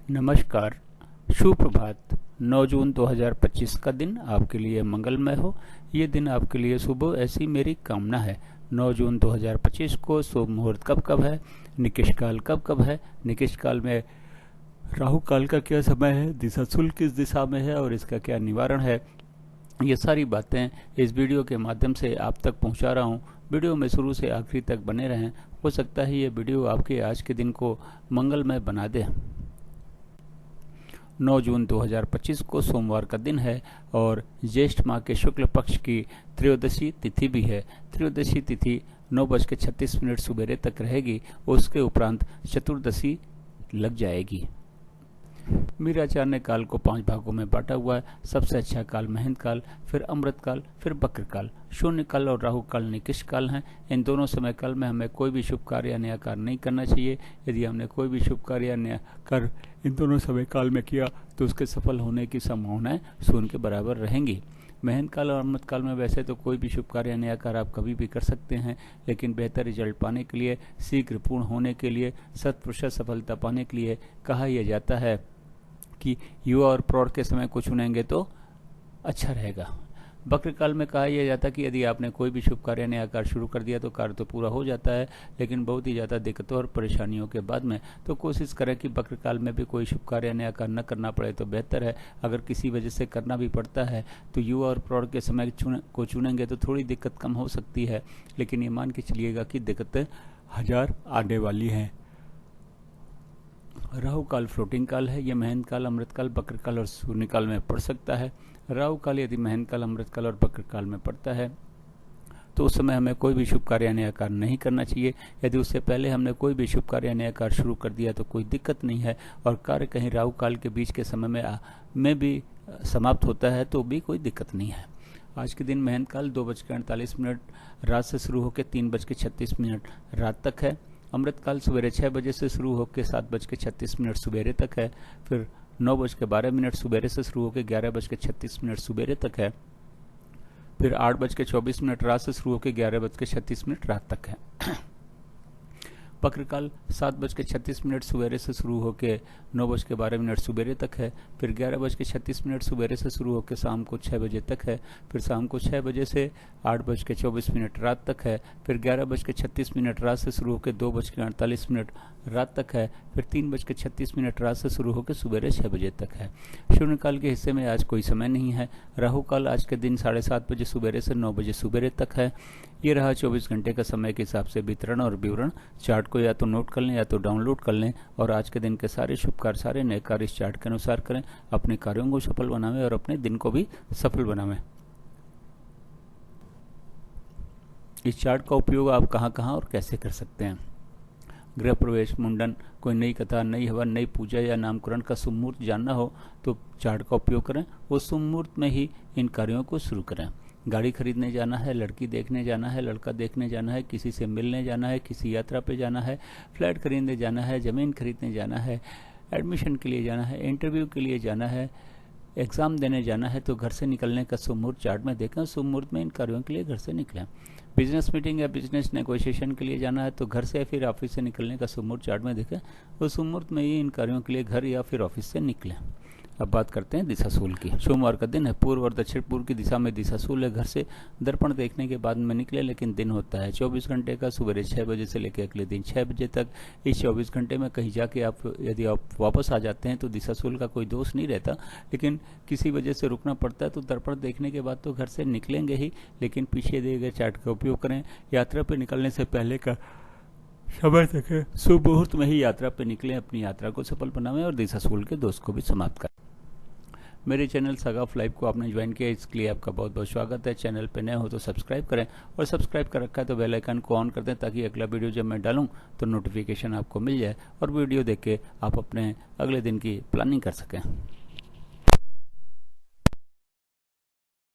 नमस्कार, सुप्रभात। 9 जून 2025 का दिन आपके लिए मंगलमय हो। ये दिन आपके लिए शुभ हो, ऐसी मेरी कामना है। 9 जून 2025 को शुभ मुहूर्त कब कब है, निकिष काल कब कब है, निकिष काल में राहु काल का क्या समय है, दिशा शुल्क किस दिशा में है और इसका क्या निवारण है, ये सारी बातें इस वीडियो के माध्यम से आप तक पहुंचा रहा हूं। वीडियो में शुरू से आखिरी तक बने रहें। हो सकता है ये वीडियो आपके आज के दिन को मंगलमय बना दे। 9 जून 2025 को सोमवार का दिन है और ज्येष्ठ माह के शुक्ल पक्ष की त्रयोदशी तिथि भी है। त्रयोदशी तिथि 9:36 सुबेरे तक रहेगी। उसके उपरांत चतुर्दशी लग जाएगी। मीराचार्य ने काल को 5 भागों में बांटा हुआ है। सबसे अच्छा काल महेंद्र काल, फिर अमृत काल, फिर बक्र काल। शून्य काल और राहु काल निकिष काल हैं। इन दोनों समय काल में हमें कोई भी शुभ कार्य या नया कार्य नहीं करना चाहिए। यदि हमने कोई भी शुभ कार्य या नया कार्य इन दोनों समय काल में किया तो उसके सफल होने की संभावनाएं शून्य के बराबर रहेंगी। महेंद्र काल और अमृत काल में वैसे तो कोई भी शुभ कार्य या नया कार्य आप कभी भी कर सकते हैं, लेकिन बेहतर रिजल्ट पाने के लिए, शीघ्र पूर्ण होने के लिए, 100% सफलता पाने के लिए कहा यह जाता है कि युवा और प्रौढ़ के समय को चुनेंगे तो अच्छा रहेगा। बक्र काल में कहा यह जाता है कि यदि आपने कोई भी शुभ कार्य नया कार्य शुरू कर दिया तो कार्य तो पूरा हो जाता है, लेकिन बहुत ही ज़्यादा दिक्कतों और परेशानियों के बाद में। तो कोशिश करें कि बक्र काल में भी कोई शुभ कार्य नया कार्य न करना पड़े तो बेहतर है। अगर किसी वजह से करना भी पड़ता है तो युवा और प्रौढ़ के समय को चुनेंगे तो थोड़ी दिक्कत कम हो सकती है, लेकिन ये मान के चलिएगा कि दिक्कतें 1000 आने वाली हैं। राहु काल फ्लोटिंग काल है। यह महेंद्र काल, अमृत काल, बक्र काल और शून्य काल में पड़ सकता है। राहु काल यदि महेंद्र काल, अमृत काल और बक्र काल में पड़ता है तो उस समय हमें कोई भी शुभ कार्य या नया कार्य नहीं करना चाहिए। यदि उससे पहले हमने कोई भी शुभ कार्य या नया कार्य शुरू कर दिया तो कोई दिक्कत नहीं है, और कार्य कहीं राहु काल के बीच के समय में भी समाप्त होता है तो भी कोई दिक्कत नहीं है। आज के दिन महेंद्र काल 2:48 रात से शुरू होकर 3:36 रात तक है। अमृत काल सवेरे 6 बजे से शुरू होकर 7:36 सुबेरे तक है। फिर 9:12 सुबेरे से शुरू होकर 11:36 सुबेरे तक है। फिर 8:24 रात से शुरू होकर 11:36 रात तक है। बक्र काल 7:36 सुबेरे से शुरू होकर 9:12 सुबेरे तक है। फिर 11:36 सुबेरे से शुरू होकर शाम को 6 बजे तक है। फिर शाम को 6 बजे से 8:24 रात तक है। फिर 11:36 रात से शुरू होकर 2:48 रात तक है। फिर 3:36 रात से शुरू होकर सुबेरे 6 बजे तक है। शून्य काल के हिस्से में आज कोई समय नहीं है। राहु काल आज के दिन 7:30 बजे सुबेरे से 9 बजे सुबेरे तक है। ये रहा 24 घंटे का समय के हिसाब से वितरण और विवरण। चार्ट को या तो नोट कर लें या तो डाउनलोड कर लें, और आज के दिन के सारे शुभ कार्य, सारे नए कार्य इस चार्ट के अनुसार करें। अपने कार्यों को सफल बनावें और अपने दिन को भी सफल बनावें। इस चार्ट का उपयोग आप कहां कहां और कैसे कर सकते हैं? गृह प्रवेश, मुंडन, कोई नई कथा, नई हवन, नई पूजा या नामकरण का शुभ मुहूर्त जानना हो तो चार्ट का उपयोग करें। उस शुभ मुहूर्त में ही इन कार्यों को शुरू करें। गाड़ी खरीदने जाना है, लड़की देखने जाना है, लड़का देखने जाना है, किसी से मिलने जाना है, किसी यात्रा पे जाना है, फ्लैट खरीदने जाना है, ज़मीन खरीदने जाना है, एडमिशन के लिए जाना है, इंटरव्यू के लिए जाना है, एग्ज़ाम देने जाना है, तो घर से निकलने का शुभ मुहूर्त चार्ट में देखें। शुभ मुहूर्त में इन कार्यों के लिए घर से निकलें। बिजनेस मीटिंग या बिजनेस नेगोशिएशन के लिए जाना है तो घर से या फिर ऑफिस से निकलने का शुभ मुहूर्त चार्ट में देखें। उस शुभ मुहूर्त में ही इन कार्यों के लिए घर या फिर ऑफिस से निकलें। अब बात करते हैं दिशाशूल की। सोमवार का दिन है। पूर्व और दक्षिण पूर्व की दिशा में दिशाशूल है। घर से दर्पण देखने के बाद में निकले, लेकिन दिन होता है 24 घंटे का, सुबह 6 बजे से लेकर अगले दिन 6 बजे तक। इस 24 घंटे में कहीं जाके यदि आप वापस आ जाते हैं तो दिशाशूल का कोई दोष नहीं रहता, लेकिन किसी वजह से रुकना पड़ता है तो दर्पण देखने के बाद तो घर से निकलेंगे ही, लेकिन पीछे दिए गए चार्ट का उपयोग करें। यात्रा पर निकलने से पहले का समय तक है। शुभ मुहूर्त में ही यात्रा पर निकलें, अपनी यात्रा को सफल बनावें और दिशाशूल के दोष को भी समाप्त करें। मेरे चैनल सागा ऑफ लाइफ को आपने ज्वाइन किया, इसके लिए आपका बहुत बहुत स्वागत है। चैनल पे नए हो तो सब्सक्राइब करें, और सब्सक्राइब कर रखा है तो बेल आइकन को ऑन कर दें ताकि अगला वीडियो जब मैं डालूं तो नोटिफिकेशन आपको मिल जाए और वीडियो देख के आप अपने अगले दिन की प्लानिंग कर सकें।